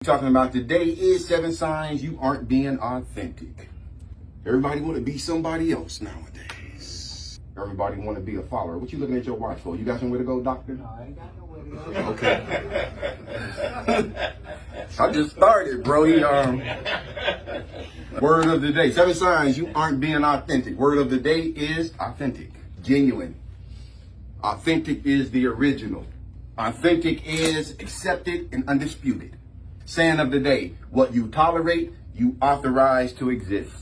Talking about today is 7 signs you aren't being authentic. Everybody want to be somebody else nowadays. Everybody want to be a follower. What you looking at your watch for? You got somewhere to go, doctor? No, I ain't got nowhere to go. Okay. I just started, bro. Word of the day. 7 signs you aren't being authentic. Word of the day is authentic. Genuine. Authentic is the original. Authentic is accepted and undisputed. Saying of the day, what you tolerate, you authorize to exist.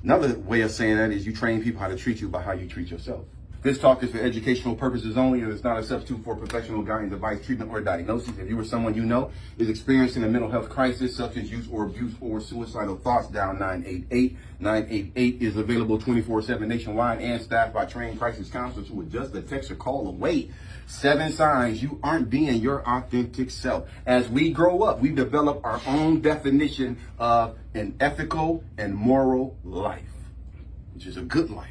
Another way of saying that is you train people how to treat you by how you treat yourself. This talk is for educational purposes only and is not a substitute for professional guidance, advice, treatment, or diagnosis. If you or someone you know is experiencing a mental health crisis, substance use or abuse, or suicidal thoughts, dial 988. 988 is available 24/7 nationwide and staffed by trained crisis counselors who would just a text or call away. 7 signs you aren't being your authentic self. As we grow up, we develop our own definition of an ethical and moral life, which is a good life.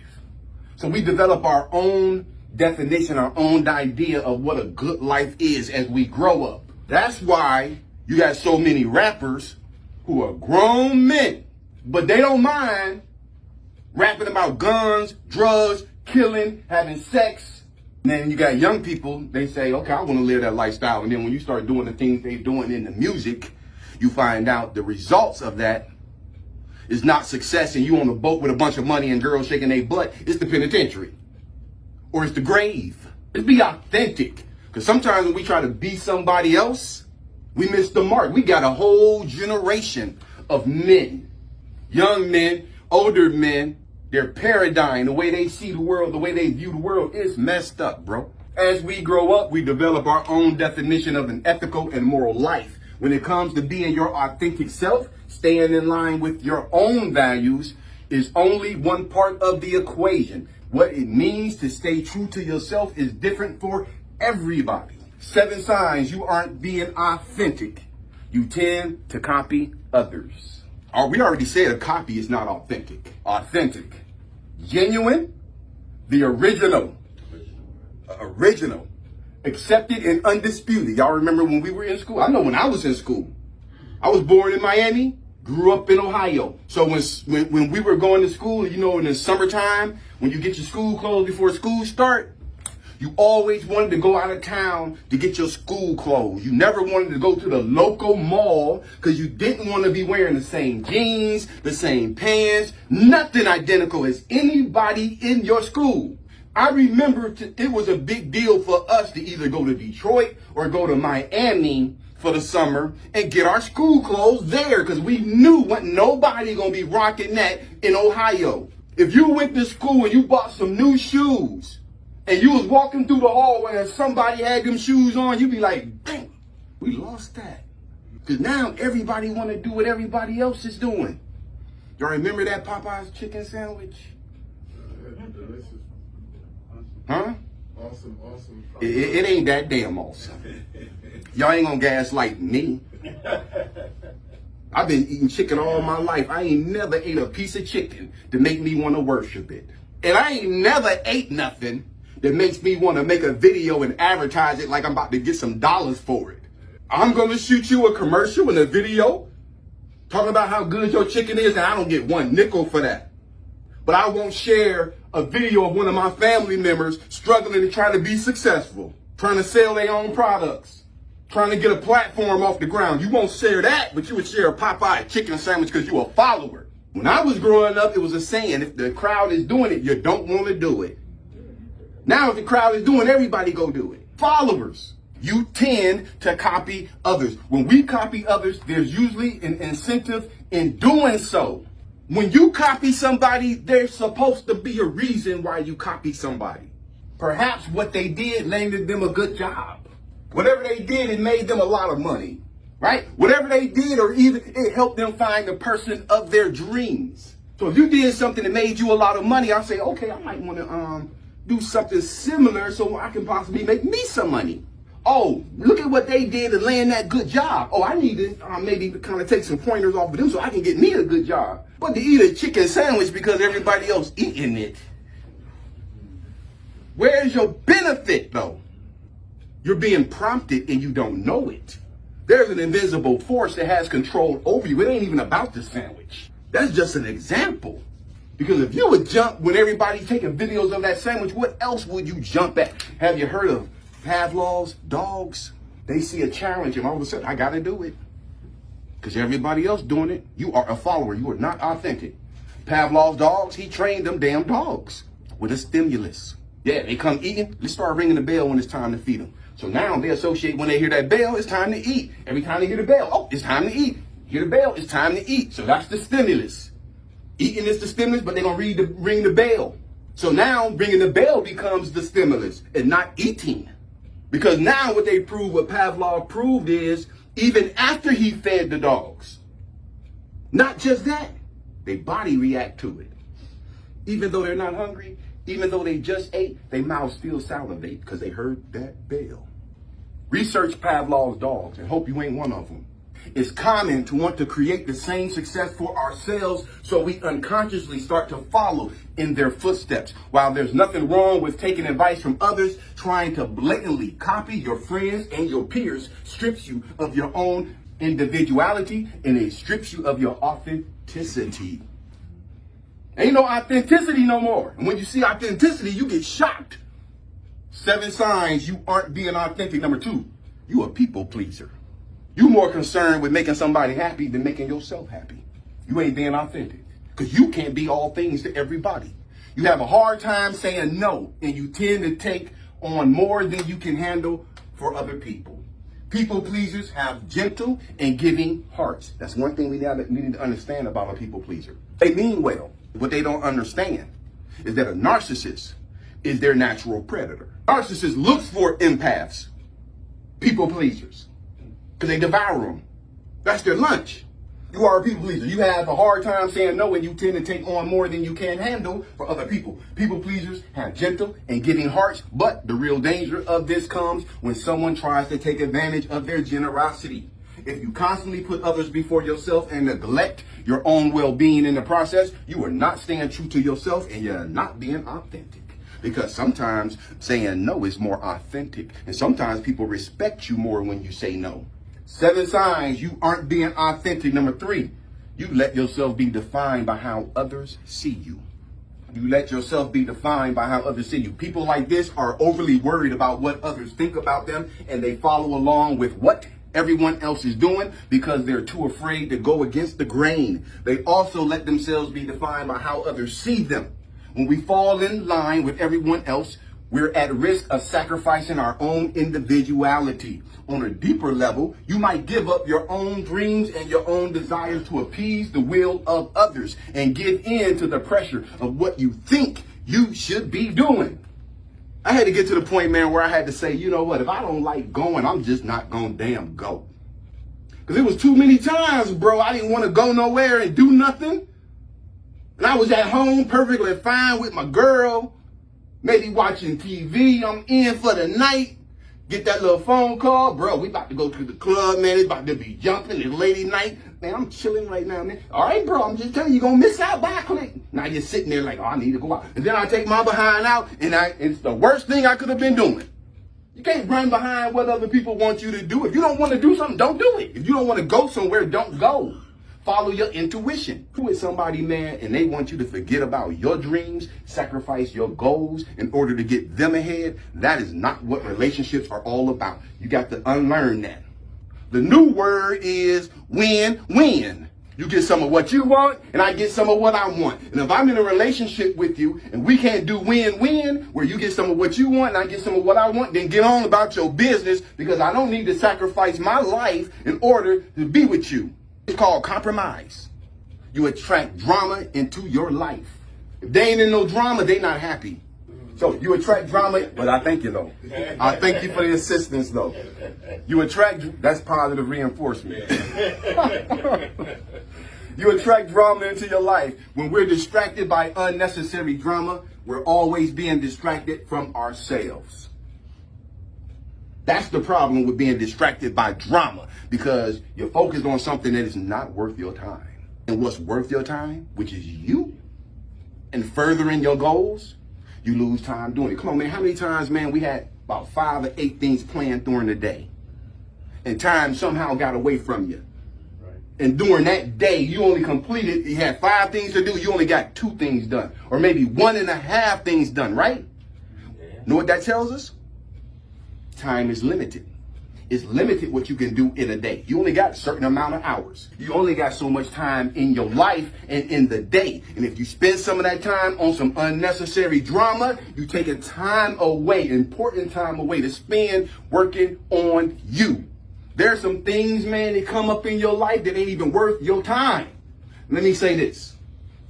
So we develop our own definition, our own idea of what a good life is as we grow up. That's why you got so many rappers who are grown men, but they don't mind rapping about guns, drugs, killing, having sex. And then you got young people, they say, okay, I want to live that lifestyle. And then when you start doing the things they're doing in the music, you find out the results of that is not success, and you on a boat with a bunch of money and girls shaking their butt. It's the penitentiary. Or it's the grave. Let's be authentic. Because sometimes when we try to be somebody else, we miss the mark. We got a whole generation of men, young men, older men. Their paradigm, the way they see the world, the way they view the world is messed up, bro. As we grow up, we develop our own definition of an ethical and moral life. When it comes to being your authentic self, staying in line with your own values is only one part of the equation. What it means to stay true to yourself is different for everybody. 7 signs you aren't being authentic. You tend to copy others. We already said a copy is not authentic. Authentic. Genuine. The original. Original. Accepted and undisputed. Y'all remember when we were in school? I know when I was in school. I was born in Miami, grew up in Ohio. So when we were going to school, you know, in the summertime, when you get your school clothes before school start, you always wanted to go out of town to get your school clothes. You never wanted to go to the local mall because you didn't want to be wearing the same jeans, the same pants, nothing identical as anybody in your school. I remember it was a big deal for us to either go to Detroit or go to Miami for the summer and get our school clothes there because we knew wasn't nobody gonna be rocking that in Ohio. If you went to school and you bought some new shoes and you was walking through the hallway and somebody had them shoes on, you'd be like, dang, we lost that. Because now everybody want to do what everybody else is doing. Y'all remember that Popeye's chicken sandwich? Huh? Awesome. It ain't that damn awesome. Y'all ain't gonna gaslight me. I've been eating chicken all my life. I ain't never ate a piece of chicken to make me want to worship it. And I ain't never ate nothing that makes me want to make a video and advertise it like I'm about to get some dollars for it. I'm going to shoot you a commercial and a video talking about how good your chicken is, and I don't get 1 nickel for that. But I won't share a video of one of my family members struggling to try to be successful, trying to sell their own products, trying to get a platform off the ground. You won't share that, but you would share a Popeye chicken sandwich because you're a follower. When I was growing up, it was a saying, if the crowd is doing it, you don't want to do it. Now if the crowd is doing, everybody go do it. Followers. You tend to copy others. When we copy others, there's usually an incentive in doing so. When you copy somebody, there's supposed to be a reason why you copy somebody. Perhaps what they did landed them a good job. Whatever they did, it made them a lot of money, right? Whatever they did, or even it helped them find the person of their dreams. So if you did something that made you a lot of money, I'll say, okay, I might want to do something similar so I can possibly make me some money. Oh, look at what they did to land that good job. Oh, I need to maybe kind of take some pointers off of them so I can get me a good job. But to eat a chicken sandwich because everybody else eating it, where's your benefit though? You're being prompted and you don't know it. There's an invisible force that has control over you. It ain't even about the sandwich. That's just an example. Because if you would jump when everybody's taking videos of that sandwich, what else would you jump at? Have you heard of Pavlov's dogs? They see a challenge and all of a sudden, I got to do it. Because everybody else doing it, you are a follower. You are not authentic. Pavlov's dogs, he trained them damn dogs with a stimulus. Yeah, they come eating. Let's start ringing the bell when it's time to feed them. So now they associate when they hear that bell, it's time to eat. Every time they hear the bell, oh, it's time to eat. Hear the bell, it's time to eat. So that's the stimulus. Eating is the stimulus, but they're going to ring the bell. So now ringing the bell becomes the stimulus and not eating. Because now what Pavlov proved is, even after he fed the dogs, not just that, their body react to it. Even though they're not hungry, even though they just ate, their mouths still salivate because they heard that bell. Research Pavlov's dogs and hope you ain't one of them. It's common to want to create the same success for ourselves, so we unconsciously start to follow in their footsteps. While there's nothing wrong with taking advice from others, trying to blatantly copy your friends and your peers strips you of your own individuality, and it strips you of your authenticity. Ain't no authenticity no more. And when you see authenticity, you get shocked. 7 signs you aren't being authentic. Number 2, you a people pleaser. You more concerned with making somebody happy than making yourself happy. You ain't being authentic because you can't be all things to everybody. You have a hard time saying no, and you tend to take on more than you can handle for other people. People pleasers have gentle and giving hearts. That's one thing we need to understand about a people pleaser. They mean well. What they don't understand is that a narcissist is their natural predator. Narcissist looks for empaths, people pleasers, because they devour them. That's their lunch. You are a people pleaser. You have a hard time saying no, and you tend to take on more than you can handle for other people. People pleasers have gentle and giving hearts, but the real danger of this comes when someone tries to take advantage of their generosity. If you constantly put others before yourself and neglect your own well-being in the process, you are not staying true to yourself and you're not being authentic. Because sometimes saying no is more authentic, and sometimes people respect you more when you say no. 7 signs you aren't being authentic. Number 3, you let yourself be defined by how others see you. You let yourself be defined by how others see you. People like this are overly worried about what others think about them, and they follow along with what everyone else is doing because they're too afraid to go against the grain. They also let themselves be defined by how others see them. When we fall in line with everyone else, we're at risk of sacrificing our own individuality. On a deeper level, you might give up your own dreams and your own desires to appease the will of others and give in to the pressure of what you think you should be doing. I had to get to the point, man, where I had to say, you know what, if I don't like going, I'm just not gonna damn go. Because it was too many times, bro, I didn't want to go nowhere and do nothing. And I was at home perfectly fine with my girl, maybe watching TV. I'm in for the night. Get that little phone call. Bro, we about to go to the club, man. It's about to be jumping. It's lady night. Man, I'm chilling right now, man. All right, bro, I'm just telling you, you're going to miss out by a click. Now you're sitting there like, oh, I need to go out. And then I take my behind out, and it's the worst thing I could have been doing. You can't run behind what other people want you to do. If you don't want to do something, don't do it. If you don't want to go somewhere, don't go. Follow your intuition. You with somebody, man, and they want you to forget about your dreams, sacrifice your goals in order to get them ahead. That is not what relationships are all about. You got to unlearn that. The new word is win-win. You get some of what you want, and I get some of what I want. And if I'm in a relationship with you, and we can't do win-win, where you get some of what you want, and I get some of what I want, then get on about your business, because I don't need to sacrifice my life in order to be with you. It's called compromise. You attract drama into your life. If they ain't in no drama, they not happy. So you attract drama, but I thank you though. I thank you for the assistance though. You attract, that's positive reinforcement. You attract drama into your life. When we're distracted by unnecessary drama, we're always being distracted from ourselves. That's the problem with being distracted by drama, because you're focused on something that is not worth your time. And what's worth your time, which is you, and furthering your goals, you lose time doing it. Come on, man, how many times, man, we had about 5 or 8 things planned during the day. and time somehow got away from you. And during that day, you only completed, you had 5 things to do, you only got 2 things done. Or maybe 1.5 things done, right? Know what that tells us? Time is limited. It's limited what you can do in a day. You only got a certain amount of hours. You only got so much time in your life and in the day. And if you spend some of that time on some unnecessary drama, you take a time away, important time away to spend working on you. There's some things, man, that come up in your life that ain't even worth your time. Let me say this.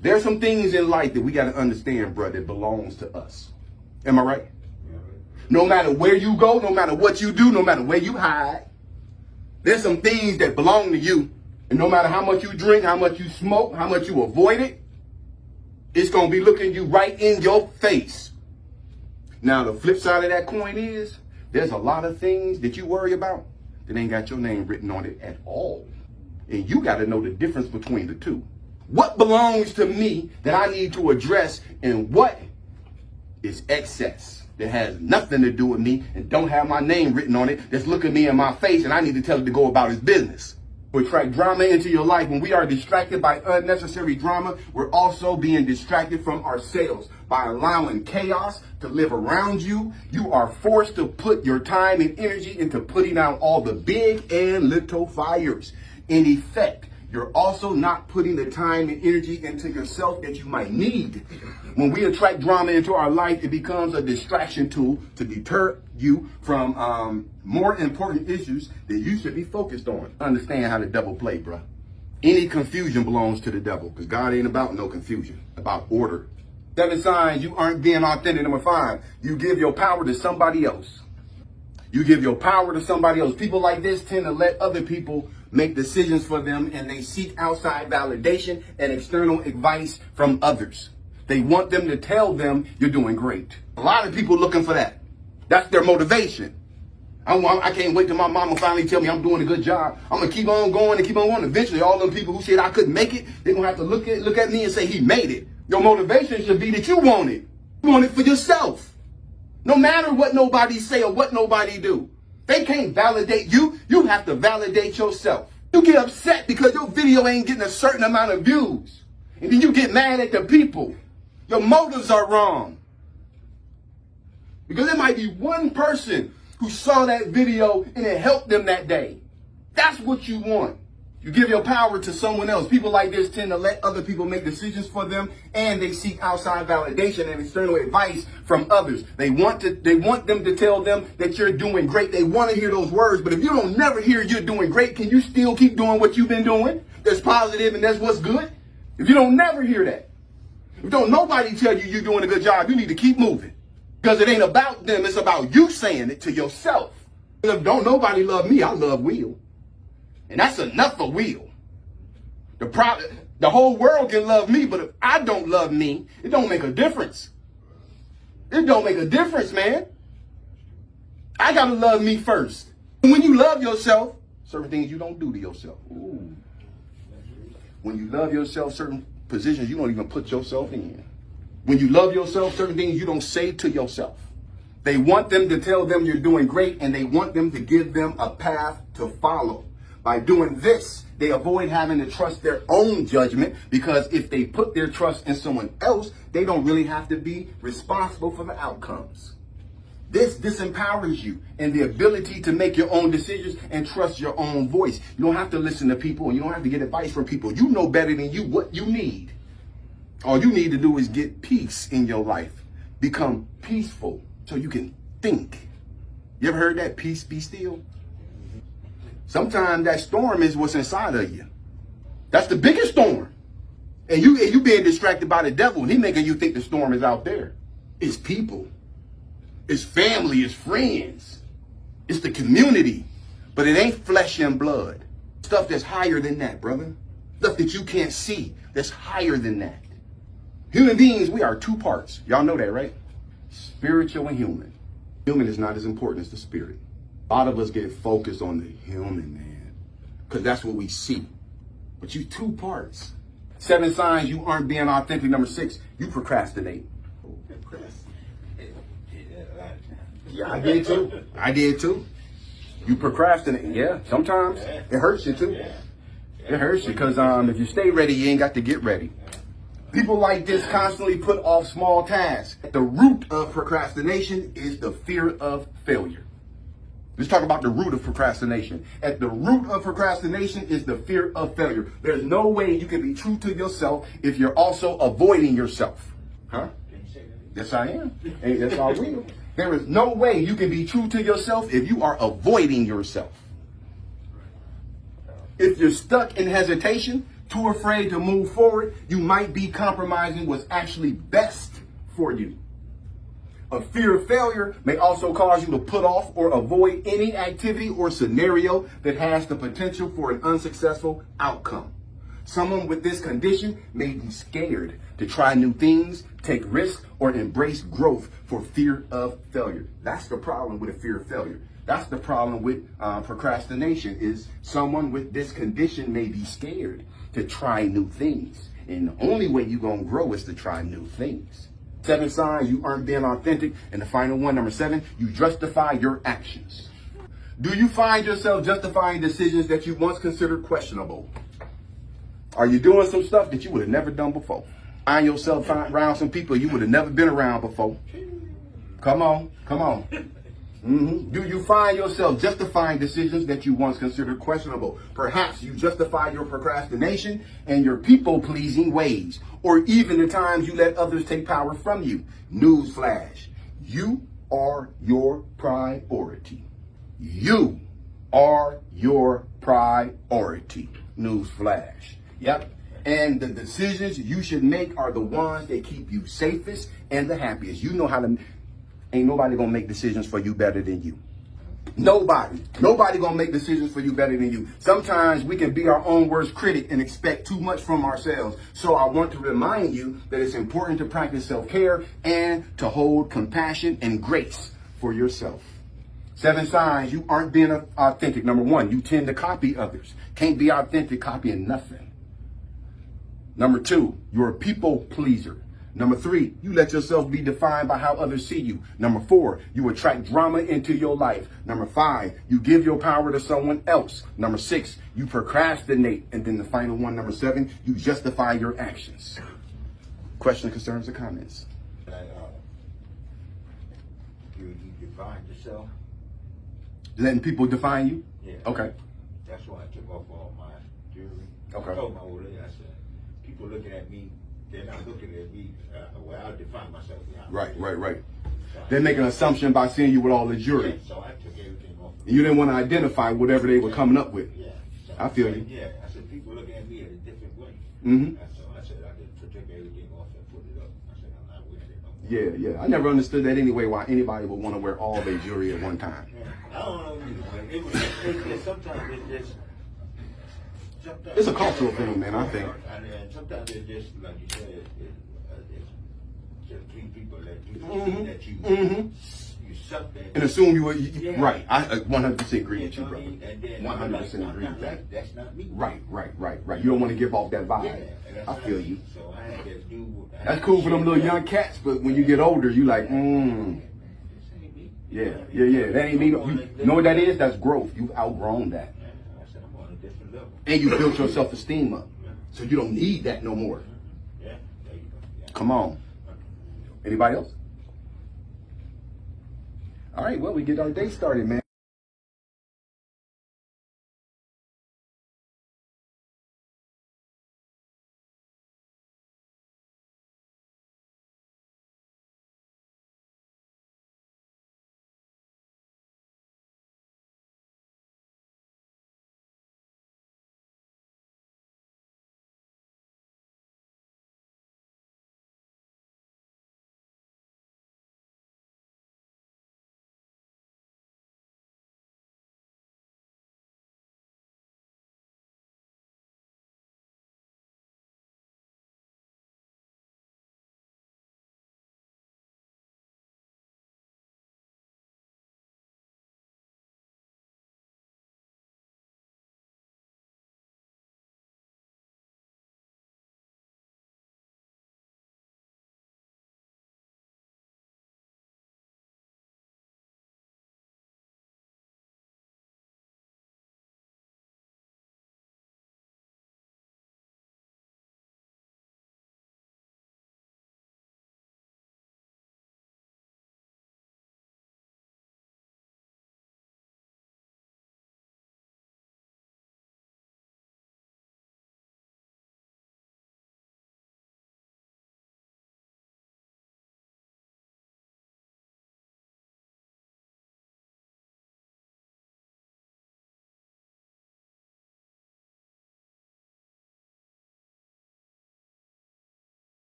There's some things in life that we got to understand, brother, that belongs to us. Am I right? No matter where you go, no matter what you do, no matter where you hide, there's some things that belong to you. And no matter how much you drink, how much you smoke, how much you avoid it, it's going to be looking you right in your face. Now, the flip side of that coin is there's a lot of things that you worry about that ain't got your name written on it at all. And you got to know the difference between the two. What belongs to me that I need to address, and what is excess that has nothing to do with me and don't have my name written on it, that's looking me in my face and I need to tell it to go about its business. We attract drama into your life. When we are distracted by unnecessary drama, we're also being distracted from ourselves. By allowing chaos to live around you, you are forced to put your time and energy into putting out all the big and little fires. In effect, you're also not putting the time and energy into yourself that you might need. When we attract drama into our life, it becomes a distraction tool to deter you from more important issues that you should be focused on. Understand how the devil play, bruh. Any confusion belongs to the devil, because God ain't about no confusion, about order. 7 signs you aren't being authentic. Number 5, you give your power to somebody else. You give your power to somebody else. People like this tend to let other people make decisions for them, and they seek outside validation and external advice from others. They want them to tell them you're doing great. A lot of people looking for that. That's their motivation. I can't wait till my mama finally tell me I'm doing a good job. I'm going to keep on going and keep on going. Eventually, all them people who said I couldn't make it, they're going to have to look at me and say he made it. Your motivation should be that you want it. You want it for yourself. No matter what nobody say or what nobody do. They can't validate you. You have to validate yourself. You get upset because your video ain't getting a certain amount of views. And then you get mad at the people. Your motives are wrong. Because there might be one person who saw that video and it helped them that day. That's what you want. You give your power to someone else. People like this tend to let other people make decisions for them, and they seek outside validation and external advice from others. They want them to tell them that you're doing great. They want to hear those words, but if you don't never hear you're doing great, can you still keep doing what you've been doing? That's positive and that's what's good. If you don't never hear that, if don't nobody tell you you're doing a good job, you need to keep moving. Because it ain't about them, it's about you saying it to yourself. If don't nobody love me, I love Will. And that's enough for Will. The whole world can love me, but if I don't love me, it don't make a difference. It don't make a difference, man. I gotta love me first. And when you love yourself, certain things you don't do to yourself. Ooh. When you love yourself, certain positions you don't even put yourself in. When you love yourself, certain things you don't say to yourself. They want them to tell them you're doing great, and they want them to give them a path to follow. By doing this, they avoid having to trust their own judgment, because if they put their trust in someone else, they don't really have to be responsible for the outcomes. This disempowers you and the ability to make your own decisions and trust your own voice. You don't have to listen to people, and you don't have to get advice from people. You know better than you what you need. All you need to do is get peace in your life. Become peaceful so you can think. You ever heard that? Peace, be still. Sometimes that storm is what's inside of you. That's the biggest storm. And you being distracted by the devil, and he making you think the storm is out there. It's people. It's family. It's friends. It's the community. But it ain't flesh and blood. Stuff that's higher than that, brother. Stuff that you can't see that's higher than that. Human beings, we are 2 parts. Y'all know that, right? Spiritual and human. Human is not as important as the spirit. A lot of us get focused on the human, man, because that's what we see. But you 2 parts. 7 signs you aren't being authentic. Number 6, you procrastinate. Yeah, I did too. You procrastinate. Yeah, sometimes it hurts you too. It hurts you because if you stay ready, you ain't got to get ready. People like this constantly put off small tasks. The root of procrastination is the fear of failure. Let's talk about the root of procrastination. At the root of procrastination is the fear of failure. There's no way you can be true to yourself if you're also avoiding yourself. Huh? Yes, I am. Hey, that's all real. There is no way you can be true to yourself if you are avoiding yourself. If you're stuck in hesitation, too afraid to move forward, you might be compromising what's actually best for you. A fear of failure may also cause you to put off or avoid any activity or scenario that has the potential for an unsuccessful outcome. Someone with this condition may be scared to try new things, take risks, or embrace growth for fear of failure. That's the problem with a fear of failure. That's the problem with procrastination is someone with this condition may be scared to try new things. And the only way you're going to grow is to try new things. 7 signs you aren't being authentic. And the final one, number 7, you justify your actions. Do you find yourself justifying decisions that you once considered questionable? Are you doing some stuff that you would have never done before? Find yourself around some people you would have never been around before? Come on, come on. Do you find yourself justifying decisions that you once considered questionable? Perhaps you justify your procrastination and your people-pleasing ways, or even the times you let others take power from you. Newsflash, you are your priority. You are your priority. Newsflash. Yep. And the decisions you should make are the ones that keep you safest and the happiest. You know how to... Ain't nobody gonna make decisions for you better than you. Nobody gonna make decisions for you better than you. Sometimes we can be our own worst critic and expect too much from ourselves. So I want to remind you that it's important to practice self-care and to hold compassion and grace for yourself. 7 signs you aren't being authentic. Number 1, you tend to copy others. Can't be authentic copying nothing. Number 2, you're a people pleaser. Number 3, you let yourself be defined by how others see you. Number 4, you attract drama into your life. Number 5, you give your power to someone else. Number 6, you procrastinate. And then the final one, number 7, you justify your actions. Questions, concerns, or comments? You define yourself. Letting people define you? Yeah. Okay. That's why I took off all my jewelry. Okay. I told my old lady, I said, people looking at me, they're not looking at me. Well, I define myself. Right. So They make an assumption by seeing you with all the jewelry. Yeah, so I took everything off. You didn't want to identify whatever they were coming up with. Yeah. So I feel you. Yeah. I said, people looking at me in a different way. So I said, I just took everything off and put it up. I said, I'm not wearing it no more. Yeah. I never understood that anyway, why anybody would want to wear all their jewelry at one time. Yeah. I don't know either. Sometimes it's just... It's a cultural thing, man, I think. And sometimes it's just, like you said, it's just 3 people that you suck that. And assume you were, right. I 100% agree with you, brother. And then 100% agree with that. That's not me. Right. You don't want to give off that vibe. Yeah, I feel you. So I had to do... That's cool for them little young cats, but when you get older, you like, This ain't me. Yeah. That ain't me. You know what that is? That's growth. You've outgrown that. I said, I'm on a different level. And you built your self-esteem up. So you don't need that no more. Yeah, there you go. Yeah. Come on. Anybody else? All right, well, we get our day started, man.